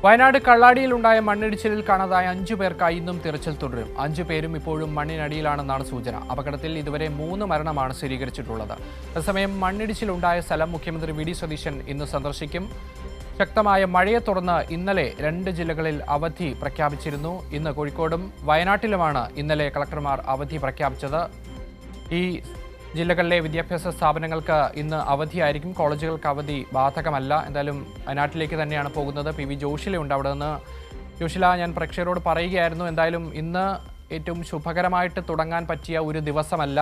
വയനാട് കള്ളാടിയിലുണ്ടായ മണ്ണിടിച്ചിലിൽ കാണാതായ 5 പേർക്കായി ഇന്നും തിരച്ചിൽ തുടരും. 5 പേരും ഇപ്പോഴും മണ്ണിനടിയിലാണെന്നാണ് സൂചന. അപകടത്തിൽ ഇതുവരെ 3 മരണമാണ് സ്ഥിരീകരിച്ചിട്ടുള്ളത്. അതേസമയം മണ്ണിടിച്ചിലുണ്ടായ സ്ഥലം മുഖ്യമന്ത്രി വി ഡി സതീശൻ ഇന്ന് സന്ദർശിക്കും. ശക്തമായ മഴയെ തുടർന്ന് ഇന്നലെ 2 ജില്ലകളിൽ അവധി പ്രഖ്യാപിച്ചിരുന്നു. ഇന്ന് കോഴിക്കോടും വയനാട്ടിലുമാണ് ഇന്നലെ കളക്ടർമാർ അവധി പ്രഖ്യാപിച്ചത്. ഈ ജില്ലകളിലെ വിദ്യാഭ്യാസ സ്ഥാപനങ്ങൾക്ക് ഇന്ന് അവധിയായിരിക്കും. കോളേജുകൾക്ക് അവധി ബാധകമല്ല. എന്തായാലും വയനാട്ടിലേക്ക് തന്നെയാണ് പോകുന്നത്. പി വി ജോഷിലുണ്ട് അവിടെ നിന്ന്. ജോഷില, ഞാൻ പ്രേക്ഷകരോട് പറയുകയായിരുന്നു, എന്തായാലും ഇന്ന് ഏറ്റവും ശുഭകരമായിട്ട് തുടങ്ങാൻ പറ്റിയ ഒരു ദിവസമല്ല.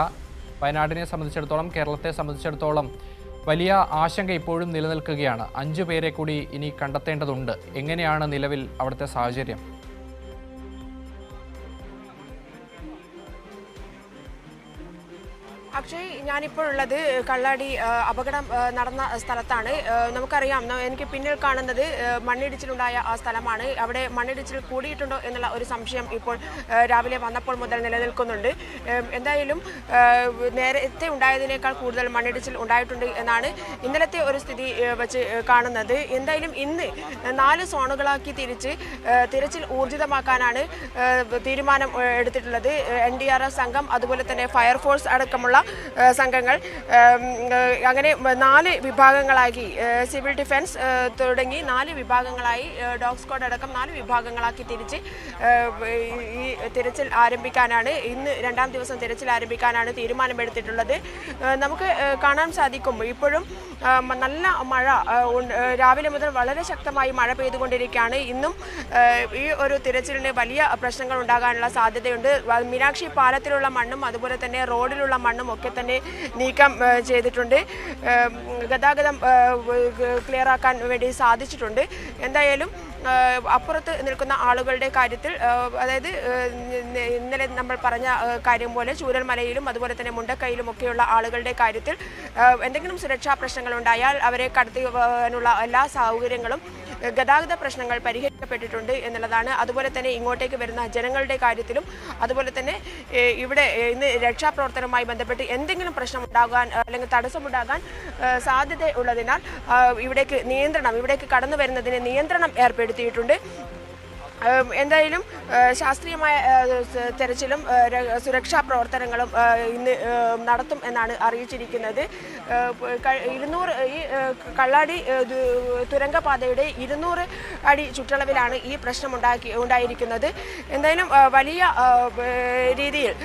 വയനാടിനെ സംബന്ധിച്ചിടത്തോളം, കേരളത്തെ സംബന്ധിച്ചിടത്തോളം വലിയ ആശങ്ക ഇപ്പോഴും നിലനിൽക്കുകയാണ്. 5 പേരെ കൂടി ഇനി കണ്ടെത്തേണ്ടതുണ്ട്. എങ്ങനെയാണ് നിലവിൽ അവിടുത്തെ സാഹചര്യം? അക്ഷയ്, ഞാനിപ്പോഴുള്ളത് കള്ളാടി അപകടം നടന്ന സ്ഥലത്താണ്. നമുക്കറിയാം, എനിക്ക് പിന്നിൽ കാണുന്നത് മണ്ണിടിച്ചിലുണ്ടായ ആ സ്ഥലമാണ്. അവിടെ മണ്ണിടിച്ചിൽ കൂടിയിട്ടുണ്ടോ എന്നുള്ള ഒരു സംശയം ഇപ്പോൾ രാവിലെ വന്നപ്പോൾ മുതൽ നിലനിൽക്കുന്നുണ്ട്. എന്തായാലും നേരത്തെ ഉണ്ടായതിനേക്കാൾ കൂടുതൽ മണ്ണിടിച്ചിൽ ഉണ്ടായിട്ടുണ്ട് എന്നാണ് ഇന്നലത്തെ ഒരു സ്ഥിതി വെച്ച് കാണുന്നത്. എന്തായാലും ഇന്ന് 4 സോണുകളാക്കി തിരിച്ച് തിരച്ചിൽ ഊർജിതമാക്കാനാണ് തീരുമാനം എടുത്തിട്ടുള്ളത്. NDRF സംഘം, അതുപോലെ തന്നെ ഫയർഫോഴ്സ് അടക്കമുള്ള സംഘങ്ങൾ, അങ്ങനെ 4 വിഭാഗങ്ങളാക്കി, സിവിൽ ഡിഫൻസ് തുടങ്ങി 4 വിഭാഗങ്ങളായി, ഡോഗ് സ്ക്വാഡ് അടക്കം 4 വിഭാഗങ്ങളാക്കി തിരിച്ച് ഈ തിരച്ചിൽ ആരംഭിക്കാനാണ്, ഇന്ന് 2ാം ദിവസം തിരച്ചിൽ ആരംഭിക്കാനാണ് തീരുമാനമെടുത്തിട്ടുള്ളത്. നമുക്ക് കാണാൻ സാധിക്കും, ഇപ്പോഴും നല്ല മഴ, രാവിലെ മുതൽ വളരെ ശക്തമായി മഴ പെയ്തുകൊണ്ടിരിക്കുകയാണ്. ഇന്നും ഈ ഒരു തിരച്ചിലിന് വലിയ പ്രശ്നങ്ങൾ ഉണ്ടാകാനുള്ള സാധ്യതയുണ്ട്. മീനാക്ഷി പാലത്തിലുള്ള മണ്ണും അതുപോലെ തന്നെ റോഡിലുള്ള മണ്ണും ഒക്കെ തന്നെ നീക്കം ചെയ്തിട്ടുണ്ട്. ഗതാഗതം ക്ലിയർ ആക്കാൻ വേണ്ടി സാധിച്ചിട്ടുണ്ട്. എന്തായാലും അപ്പുറത്ത് നിൽക്കുന്ന ആളുകളുടെ കാര്യത്തിൽ, അതായത് ഇന്നലെ നമ്മൾ പറഞ്ഞ കാര്യം പോലെ ചൂരൽമലയിലും അതുപോലെ തന്നെ മുണ്ടക്കൈയിലും ഒക്കെയുള്ള ആളുകളുടെ കാര്യത്തിൽ എന്തെങ്കിലും സുരക്ഷാ പ്രശ്നങ്ങൾ ഉണ്ടായാൽ അവരെ കടത്തിനുള്ള എല്ലാ സൗകര്യങ്ങളും, ഗതാഗത പ്രശ്നങ്ങൾ പരിഹരിക്കപ്പെട്ടിട്ടുണ്ട് എന്നുള്ളതാണ്. അതുപോലെ തന്നെ ഇങ്ങോട്ടേക്ക് വരുന്ന ജനങ്ങളുടെ കാര്യത്തിലും, അതുപോലെ തന്നെ ഇവിടെ ഇന്ന് രക്ഷാപ്രവർത്തനവുമായി ബന്ധപ്പെട്ട് എന്തെങ്കിലും പ്രശ്നം ഉണ്ടാകാൻ അല്ലെങ്കിൽ തടസ്സമുണ്ടാകാൻ സാധ്യതയുള്ളതിനാൽ ഇവിടേക്ക് കടന്നു വരുന്നതിന് നിയന്ത്രണം ഏർപ്പെടുത്തിയിട്ടുണ്ട്. എന്തായാലും ശാസ്ത്രീയമായ തെരച്ചിലും സുരക്ഷാ പ്രവർത്തനങ്ങളും ഇന്ന് നടത്തും എന്നാണ് അറിയിച്ചിരിക്കുന്നത്. 200 ഈ കള്ളാടി തുരങ്കപാതയുടെ 200 അടി ചുറ്റളവിലാണ് ഈ പ്രശ്നം ഉണ്ടായിരിക്കുന്നത്. എന്തായാലും വലിയ രീതിയിൽ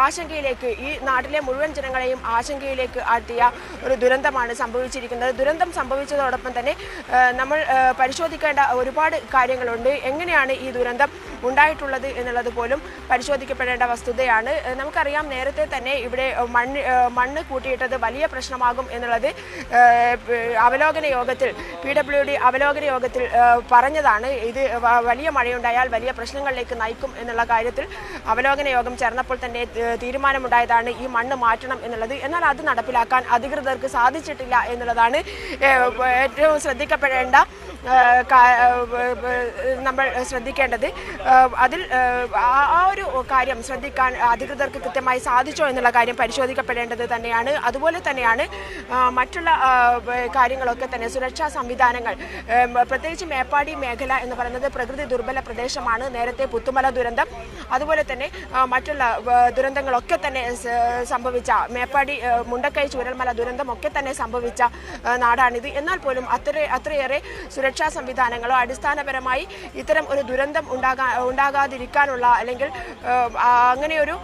ആശങ്കയിലേക്ക്, ഈ നാട്ടിലെ മുഴുവൻ ജനങ്ങളെയും ആശങ്കയിലേക്ക് ആഴ്ത്തിയ ഒരു ദുരന്തമാണ് സംഭവിച്ചിരിക്കുന്നത്. ദുരന്തം സംഭവിച്ചതോടൊപ്പം തന്നെ നമ്മൾ പരിശോധിക്കേണ്ട ഒരുപാട് കാര്യങ്ങളുണ്ട്. എങ്ങനെയാണ് ഈ ദുരന്തം ഉണ്ടായിട്ടുള്ളത് എന്നുള്ളത് പോലും പരിശോധിക്കപ്പെടേണ്ട വസ്തുതയാണ്. നമുക്കറിയാം, നേരത്തെ തന്നെ ഇവിടെ മണ്ണ് കൂട്ടിയിട്ടത് വലിയ പ്രശ്നമാകും എന്നുള്ളത് അവലോകന യോഗത്തിൽ, PWD അവലോകന യോഗത്തിൽ പറഞ്ഞതാണ്. ഇത് വലിയ മഴയുണ്ടായാൽ വലിയ പ്രശ്നങ്ങളിലേക്ക് നയിക്കും എന്നുള്ള കാര്യത്തിൽ അവലോകന യോഗം ചേർന്നപ്പോൾ തന്നെ തീരുമാനമുണ്ടായതാണ് ഈ മണ്ണ് മാറ്റണം എന്നുള്ളത്. എന്നാൽ അത് നടപ്പിലാക്കാൻ അധികൃതർക്ക് സാധിച്ചിട്ടില്ല എന്നുള്ളതാണ് ഏറ്റവും ശ്രദ്ധിക്കപ്പെടേണ്ട, നമ്മൾ ശ്രദ്ധിക്കേണ്ടത്. അതിൽ ആ ഒരു കാര്യം ശ്രദ്ധിക്കാൻ അധികൃതർക്ക് കൃത്യമായി സാധിച്ചോ എന്നുള്ള കാര്യം പരിശോധിക്കപ്പെടേണ്ടത് തന്നെയാണ്. അതുപോലെ തന്നെയാണ് മറ്റുള്ള കാര്യങ്ങളൊക്കെ തന്നെ, സുരക്ഷാ സംവിധാനങ്ങൾ, പ്രത്യേകിച്ച് മേപ്പാടി മേഖല എന്ന് പറയുന്നത് പ്രകൃതി ദുർബല പ്രദേശമാണ്. നേരത്തെ പുത്തുമല ദുരന്തം, അതുപോലെ തന്നെ മറ്റുള്ള ദുരന്തങ്ങളൊക്കെ തന്നെ സംഭവിച്ച, മേപ്പാടി മുണ്ടക്കൈ ചൂരൽമല ദുരന്തമൊക്കെ തന്നെ സംഭവിച്ച നാടാണിത്. എന്നാൽ പോലും അത്രയേറെ സുരക്ഷാ സംവിധാനങ്ങളോ അടിസ്ഥാനപരമായി ഇത്തരം ഒരു ദുരന്തം ഉണ്ടാകാതിരിക്കാനുള്ള, അല്ലെങ്കിൽ അങ്ങനെയൊരു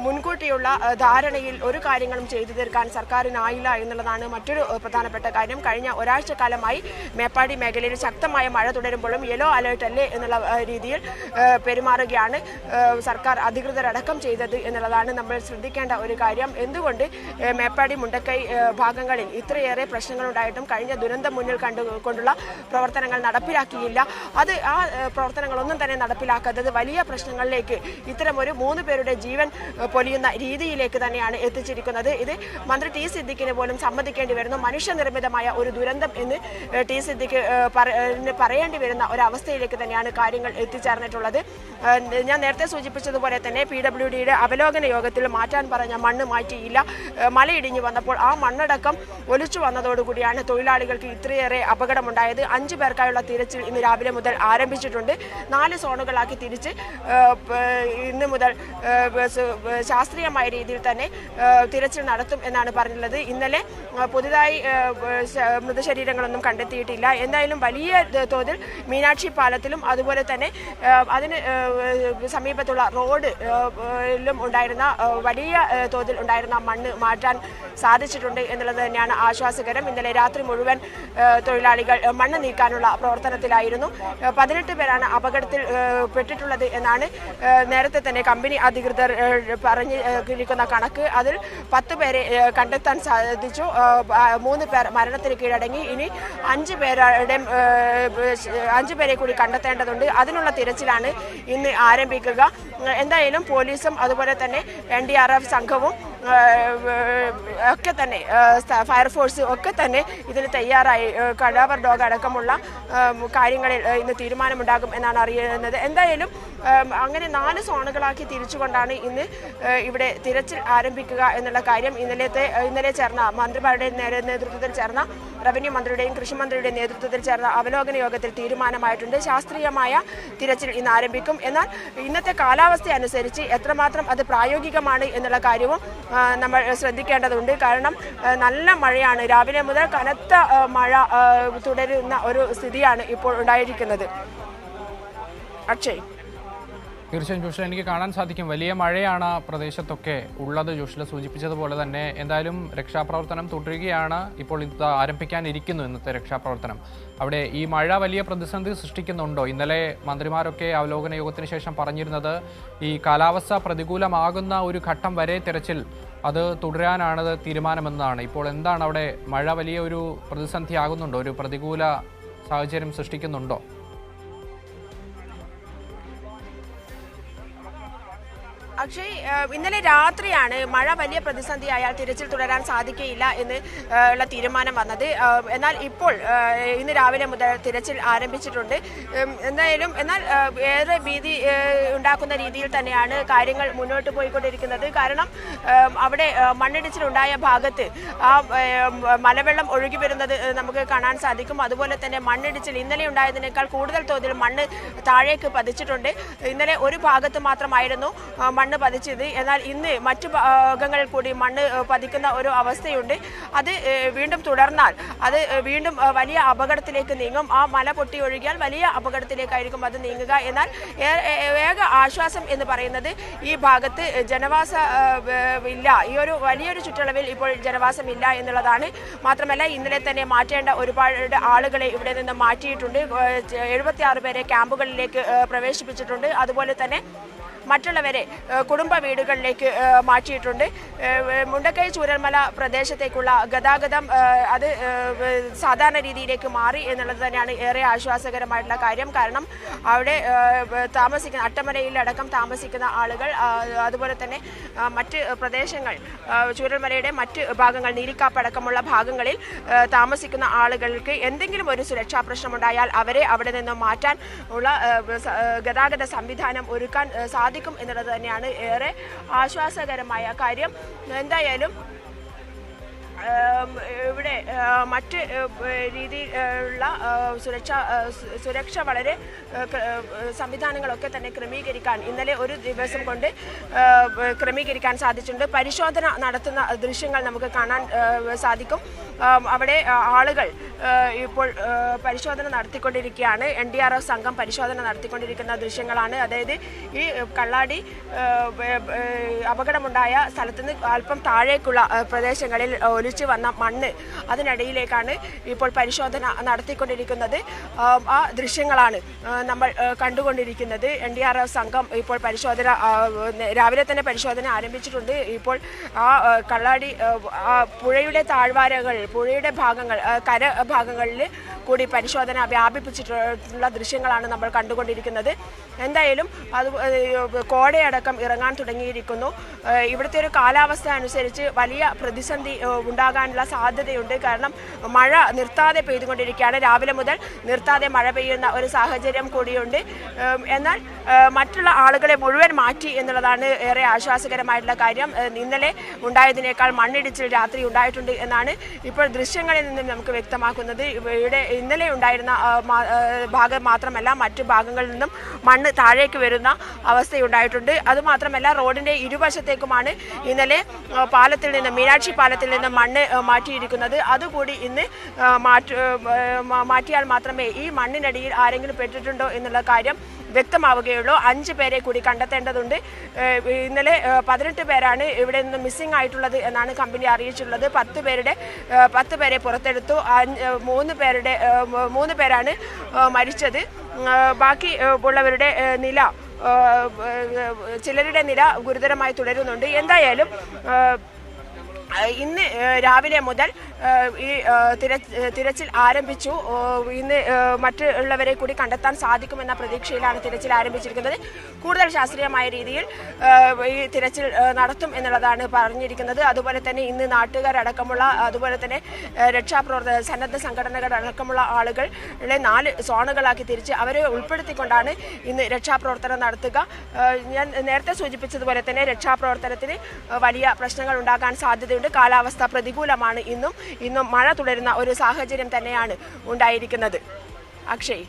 മുൻകൂട്ടിയുള്ള ധാരണയിൽ ഒരു കാര്യങ്ങളും ചെയ്തു തീർക്കാൻ സർക്കാരിനായില്ല എന്നുള്ളതാണ് മറ്റൊരു പ്രധാനപ്പെട്ട കാര്യം. കഴിഞ്ഞ ഒരാഴ്ചക്കാലമായി മേപ്പാടി മേഖലയിൽ ശക്തമായ മഴ തുടരുമ്പോഴും യെല്ലോ അലേർട്ട് അല്ലേ എന്നുള്ള രീതിയിൽ പെരുമാറുകയാണ് സർക്കാർ അധികൃതരടക്കം ചെയ്തത് എന്നുള്ളതാണ് നമ്മൾ ശ്രദ്ധിക്കേണ്ട ഒരു കാര്യം. എന്തുകൊണ്ട് മേപ്പാടി മുണ്ടക്കൈ ഭാഗങ്ങളിൽ ഇത്രയേറെ പ്രശ്നങ്ങളുണ്ടായിട്ടും കഴിഞ്ഞ ദുരന്തം മുന്നിൽ കണ്ടുകൊണ്ടുള്ള പ്രവർത്തനങ്ങൾ നടപ്പിലാക്കിയില്ല? ആ പ്രവർത്തനങ്ങളൊന്നും തന്നെ നടപ്പിലാക്കാത്തത് വലിയ പ്രശ്നങ്ങളിലേക്ക് ഇത്തരമൊരു 3 പേരുടെ ജീവൻ പൊലിയുന്ന രീതിയിലേക്ക് തന്നെയാണ് എത്തിച്ചിരിക്കുന്നത്. ഇത് മന്ത്രി ടി സിദ്ദിഖിന് പോലും സമ്മതിക്കേണ്ടി വരുന്നു. മനുഷ്യനിർമ്മിതമായ ഒരു ദുരന്തം എന്ന് ടി സിദ്ദിഖ് പറയേണ്ടി വരുന്ന ഒരവസ്ഥയിലേക്ക് തന്നെയാണ് കാര്യങ്ങൾ എത്തിച്ചേർന്നിട്ടുള്ളത്. ഞാൻ നേരത്തെ സൂചിപ്പിച്ചതുപോലെ തന്നെ PWDയുടെ അവലോകന യോഗത്തിൽ മാറ്റാൻ പറഞ്ഞ മണ്ണ് മാറ്റിയില്ല. മലയിടിഞ്ഞു വന്നപ്പോൾ ആ മണ്ണടക്കം ഒലിച്ചു വന്നതോടുകൂടിയാണ് തൊഴിലാളികൾക്ക് ഇത്രയേറെ അപകടമുണ്ടായത്. 5 പേർക്കായുള്ള തിരച്ചിൽ ഇന്ന് രാവിലെ മുതൽ ആരംഭിച്ചിട്ടുണ്ട്. 4 സോണുകളാക്കി തിരിച്ച് ഇന്ന് മുതൽ ശാസ്ത്രീയമായ രീതിയിൽ തന്നെ തിരച്ചിൽ നടത്തും എന്നാണ് പറഞ്ഞിട്ടുള്ളത്. ഇന്നലെ പുതുതായി മൃതശരീരങ്ങളൊന്നും കണ്ടെത്തിയിട്ടില്ല. എന്തായാലും വലിയ തോതിൽ മീനാക്ഷി പാലത്തിലും അതുപോലെ തന്നെ അതിന് സമീപത്തുള്ള റോഡിലും ഉണ്ടായിരുന്ന വലിയ തോതിൽ ഉണ്ടായിരുന്ന മണ്ണ് മാറ്റാൻ സാധിച്ചിട്ടുണ്ട് എന്നുള്ളത് തന്നെയാണ് ആശ്വാസകരം. ഇന്നലെ രാത്രി മുഴുവൻ തൊഴിലാളികൾ മണ്ണ് നീക്കാനുള്ള പ്രവർത്തനത്തിലായിരുന്നു. 18 പേരാണ് അപകടത്തിൽ പെട്ടിട്ടുള്ളത് എന്നാണ് നേരത്തെ തന്നെ കമ്പനി അധികൃതർ പറഞ്ഞിരിക്കുന്ന കണക്ക്. അതിൽ 10 പേരെ കണ്ടെത്താൻ സാധിച്ചു. 3 പേർ മരണത്തിന് കീഴടങ്ങി. ഇനി 5 പേരെ കൂടി കണ്ടെത്തേണ്ടതുണ്ട്. അതിനുള്ള തിരച്ചിലാണ് ഇന്ന് ആരംഭിക്കുക. എന്തായാലും പോലീസും അതുപോലെ തന്നെ NDRF സംഘവും ഒക്കെ തന്നെ ഫയർഫോഴ്സ് ഒക്കെ തന്നെ ഇതിന് തയ്യാറായി. കടാവർ ഡോഗ് അടക്കമുള്ള കാര്യങ്ങളിൽ ഇന്ന് തീരുമാനമുണ്ടാകും എന്നാണ് അറിയുന്നത്. എന്തായാലും അങ്ങനെ 4 സോണുകളാക്കി തിരിച്ചുകൊണ്ടാണ് ഇന്ന് ഇവിടെ തിരച്ചിൽ ആരംഭിക്കുക എന്നുള്ള കാര്യം ഇന്നലെ ചേർന്ന മന്ത്രിമാരുടെ നേതൃത്വത്തിൽ ചേർന്ന റവന്യൂ മന്ത്രിയുടെയും കൃഷി മന്ത്രിയുടെയും നേതൃത്വത്തിൽ ചേർന്ന അവലോകന യോഗത്തിൽ തീരുമാനമായിട്ടുണ്ട്. ശാസ്ത്രീയമായ തിരച്ചിൽ ഇന്ന് ആരംഭിക്കും. എന്നാൽ ഇന്നത്തെ കാലാവസ്ഥ അനുസരിച്ച് എത്രമാത്രം അത് പ്രായോഗികമാണ് എന്നുള്ള കാര്യവും നമ്മൾ ശ്രദ്ധിക്കേണ്ടതുണ്ട്. കാരണം നല്ല മഴയാണ്. രാവിലെ മുതൽ കനത്ത മഴ തുടരുന്ന ഒരു സ്ഥിതിയാണ് ഇപ്പോൾ ഉണ്ടായിരിക്കുന്നത്. അക്ഷയ്. തീർച്ചയായും ജോഷില, എനിക്ക് കാണാൻ സാധിക്കും വലിയ മഴയാണ് പ്രദേശത്തൊക്കെ ഉള്ളത്. ജോഷില സൂചിപ്പിച്ചതുപോലെ തന്നെ എന്തായാലും രക്ഷാപ്രവർത്തനം തുടരുകയാണ്. ഇപ്പോൾ ഇത് ആരംഭിക്കാനിരിക്കുന്നു ഇന്നത്തെ രക്ഷാപ്രവർത്തനം. അവിടെ ഈ മഴ വലിയ പ്രതിസന്ധി സൃഷ്ടിക്കുന്നുണ്ടോ? ഇന്നലെ മന്ത്രിമാരൊക്കെ അവലോകന യോഗത്തിന് ശേഷം പറഞ്ഞിരുന്നത് ഈ കാലാവസ്ഥ പ്രതികൂലമാകുന്ന ഒരു ഘട്ടം വരെ തിരച്ചിൽ അത് തുടരാനാണ് തീരുമാനമെന്നാണ്. ഇപ്പോൾ എന്താണ് അവിടെ മഴ വലിയ ഒരു പ്രതിസന്ധി ആകുന്നുണ്ടോ? ഒരു പ്രതികൂല സാഹചര്യം സൃഷ്ടിക്കുന്നുണ്ടോ? അക്ഷയ്, ഇന്നലെ രാത്രിയാണ് മഴ വലിയ പ്രതിസന്ധിയായാൽ തിരച്ചിൽ തുടരാൻ സാധിക്കുകയില്ല എന്ന് ഉള്ള തീരുമാനം വന്നത്. എന്നാൽ ഇപ്പോൾ ഇന്ന് രാവിലെ മുതൽ തിരച്ചിൽ ആരംഭിച്ചിട്ടുണ്ട്. എന്നാൽ ഏറെ ഭീതി ഉണ്ടാക്കുന്ന രീതിയിൽ തന്നെയാണ് കാര്യങ്ങൾ മുന്നോട്ട് പോയിക്കൊണ്ടിരിക്കുന്നത്. കാരണം അവിടെ മണ്ണിടിച്ചിലുണ്ടായ ഭാഗത്ത് ആ മലവെള്ളം ഒഴുകി വരുന്നത് നമുക്ക് കാണാൻ സാധിക്കും. അതുപോലെ തന്നെ മണ്ണിടിച്ചിൽ ഇന്നലെ ഉണ്ടായതിനേക്കാൾ കൂടുതൽ തോതിൽ മണ്ണ് താഴേക്ക് പതിച്ചിട്ടുണ്ട്. ഇന്നലെ ഒരു ഭാഗത്ത് മാത്രമായിരുന്നു മണ്ണ് പതിച്ചത്. എന്നാൽ ഇന്ന് മറ്റു ഭാഗങ്ങളിൽ കൂടി മണ്ണ് പതിക്കുന്ന ഒരു അവസ്ഥയുണ്ട്. അത് വീണ്ടും തുടർന്നാൽ അത് വീണ്ടും വലിയ അപകടത്തിലേക്ക് നീങ്ങും. ആ മല പൊട്ടി ഒഴുകിയാൽ വലിയ അപകടത്തിലേക്കായിരിക്കും അത് നീങ്ങുക. എന്നാൽ ഏക ആശ്വാസം എന്ന് പറയുന്നത് ഈ ഭാഗത്ത് ജനവാസം ഇല്ല. ഈ ഒരു വലിയൊരു ചുറ്റളവിൽ ഇപ്പോൾ ജനവാസമില്ല എന്നുള്ളതാണ്. മാത്രമല്ല ഇന്നലെ തന്നെ മാറ്റേണ്ട ഒരുപാട് ആളുകളെ ഇവിടെ നിന്ന് മാറ്റിയിട്ടുണ്ട്. 76 പേരെ ക്യാമ്പുകളിലേക്ക് പ്രവേശിപ്പിച്ചിട്ടുണ്ട്. അതുപോലെ തന്നെ മറ്റുള്ളവരെ കുടുംബ വീടുകളിലേക്ക് മാറ്റിയിട്ടുണ്ട്. മുണ്ടക്കൈ ചൂരൽമല പ്രദേശത്തേക്കുള്ള ഗതാഗതം അത് സാധാരണ രീതിയിലേക്ക് മാറി എന്നുള്ളത് തന്നെയാണ് ഏറെ ആശ്വാസകരമായിട്ടുള്ള കാര്യം. കാരണം അവിടെ താമസിക്കുന്ന അട്ടമലയിലടക്കം താമസിക്കുന്ന ആളുകൾ, അതുപോലെ തന്നെ മറ്റ് പ്രദേശങ്ങൾ, ചൂരൽമലയുടെ മറ്റ് ഭാഗങ്ങൾ, നീലിക്കാപ്പടക്കമുള്ള ഭാഗങ്ങളിൽ താമസിക്കുന്ന ആളുകൾക്ക് എന്തെങ്കിലും ഒരു സുരക്ഷാ പ്രശ്നമുണ്ടായാൽ അവരെ അവിടെ നിന്ന് മാറ്റാൻ ഉള്ള ഗതാഗത സംവിധാനം ഒരുക്കാൻ സാധിക്കും എന്നുള്ളത് തന്നെയാണ് ഏറെ ആശ്വാസകരമായ കാര്യം. എന്തായാലും ഇവിടെ മറ്റ് രീതിയിലുള്ള സുരക്ഷ വളരെ സംവിധാനങ്ങളൊക്കെ തന്നെ ക്രമീകരിക്കാൻ ഇന്നലെ ഒരു ദിവസം കൊണ്ട് ക്രമീകരിക്കാൻ സാധിച്ചിട്ടുണ്ട്. പരിശോധന നടത്തുന്ന ദൃശ്യങ്ങൾ നമുക്ക് കാണാൻ സാധിക്കും. അവിടെ ആളുകൾ ഇപ്പോൾ പരിശോധന നടത്തിക്കൊണ്ടിരിക്കുകയാണ്. NDRF സംഘം പരിശോധന നടത്തിക്കൊണ്ടിരിക്കുന്ന ദൃശ്യങ്ങളാണ്. അതായത് ഈ കള്ളാടി അപകടമുണ്ടായ സ്ഥലത്തുനിന്ന് അല്പം താഴേക്കുള്ള പ്രദേശങ്ങളിൽ ഒലിച്ചു വന്ന മണ്ണ്, അതിനിടയിലേക്കാണ് ഇപ്പോൾ പരിശോധന നടത്തിക്കൊണ്ടിരിക്കുന്നത്. ആ ദൃശ്യങ്ങളാണ് നമ്മൾ കണ്ടുകൊണ്ടിരിക്കുന്നത്. NDRF സംഘം ഇപ്പോൾ പരിശോധന രാവിലെ തന്നെ പരിശോധന ആരംഭിച്ചിട്ടുണ്ട്. ഇപ്പോൾ ആ കള്ളാടി പുഴയുടെ താഴ്വാരകൾ, പുഴയുടെ ഭാഗങ്ങൾ, കര ഭാഗങ്ങളിൽ കൂടി പരിശോധന വ്യാപിപ്പിച്ചിട്ടുള്ള ദൃശ്യങ്ങളാണ് നമ്മൾ കണ്ടുകൊണ്ടിരിക്കുന്നത്. എന്തായാലും അത് കോടയടക്കം ഇറങ്ങാൻ തുടങ്ങിയിരിക്കുന്നു. ഇവിടുത്തെ ഒരു കാലാവസ്ഥ അനുസരിച്ച് വലിയ പ്രതിസന്ധി ഉണ്ടാകാനുള്ള സാധ്യതയുണ്ട്. കാരണം മഴ നിർത്താതെ പെയ്തുകൊണ്ടിരിക്കുകയാണ്. രാവിലെ മുതൽ നിർത്താതെ മഴ പെയ്യുന്ന ഒരു സാഹചര്യം കൂടിയുണ്ട്. എന്നാൽ മറ്റുള്ള ആളുകളെ മുഴുവൻ മാറ്റി എന്നുള്ളതാണ് ഏറെ ആശ്വാസകരമായിട്ടുള്ള കാര്യം. ഇന്നലെ ഉണ്ടായതിനേക്കാൾ മണ്ണിടിച്ചിൽ രാത്രി ഉണ്ടായിട്ടുണ്ട് എന്നാണ് ഇപ്പോൾ ദൃശ്യങ്ങളിൽ നിന്നും നമുക്ക് വ്യക്തമാക്കുന്നത്. ഇവിടെ ഇന്നലെ ഉണ്ടായിരുന്ന ഭാഗം മാത്രമല്ല, മറ്റു ഭാഗങ്ങളിൽ നിന്നും മണ്ണ് താഴേക്ക് വരുന്ന അവസ്ഥയുണ്ടായിട്ടുണ്ട്. അതുമാത്രമല്ല, റോഡിൻ്റെ ഇരുവശത്തേക്കുമാണ് ഇന്നലെ പാലത്തിൽ നിന്ന്, മീനാക്ഷി പാലത്തിൽ നിന്ന് മണ്ണ് മാറ്റിയിരിക്കുന്നത്. അതുകൂടി ഇന്ന് മാറ്റിയാൽ മാത്രമേ ഈ മണ്ണിനടിയിൽ ആരെങ്കിലും പെട്ടിട്ടുണ്ടോ എന്നുള്ള കാര്യം വ്യക്തമാവുകയുള്ളൂ. 5 പേരെ കൂടി കണ്ടെത്തേണ്ടതുണ്ട്. ഇന്നലെ 18 പേരാണ് ഇവിടെ നിന്ന് മിസ്സിംഗ് ആയിട്ടുള്ളത് എന്നാണ് കമ്പനി അറിയിച്ചിട്ടുള്ളത്. 10 പേരെ പുറത്തെടുത്തു. 3 പേരാണ് മരിച്ചത്. ബാക്കി ഉള്ളവരുടെ നില, ചിലരുടെ നില ഗുരുതരമായി തുടരുന്നുണ്ട്. എന്തായാലും ഇന്ന് രാവിലെ മുതൽ ഈ തിരച്ചിൽ ആരംഭിച്ചു. ഇന്ന് മറ്റുള്ളവരെ കൂടി കണ്ടെത്താൻ സാധിക്കുമെന്ന പ്രതീക്ഷയിലാണ് തിരച്ചിൽ ആരംഭിച്ചിരിക്കുന്നത്. കൂടുതൽ ശാസ്ത്രീയമായ രീതിയിൽ ഈ തിരച്ചിൽ നടത്തും എന്നുള്ളതാണ് പറഞ്ഞിരിക്കുന്നത്. അതുപോലെ തന്നെ ഇന്ന് നാട്ടുകാരടക്കമുള്ള, അതുപോലെ തന്നെ രക്ഷാപ്രവർത്തക, സന്നദ്ധ സംഘടനകളടക്കമുള്ള ആളുകളെ 4 സോണുകളാക്കി തിരിച്ച് അവരെ ഉൾപ്പെടുത്തിക്കൊണ്ടാണ് ഇന്ന് രക്ഷാപ്രവർത്തനം നടത്തുക. ഞാൻ നേരത്തെ സൂചിപ്പിച്ചതുപോലെ തന്നെ രക്ഷാപ്രവർത്തനത്തിന് വലിയ പ്രശ്നങ്ങൾ ഉണ്ടാകാൻ സാധ്യതയുണ്ട്. കാലാവസ്ഥ പ്രതികൂലമാണ്. ഇന്നും മഴ തുടരുന്ന ഒരു സാഹചര്യം തന്നെയാണ് ഉണ്ടായിരിക്കുന്നത്. അക്ഷയ്.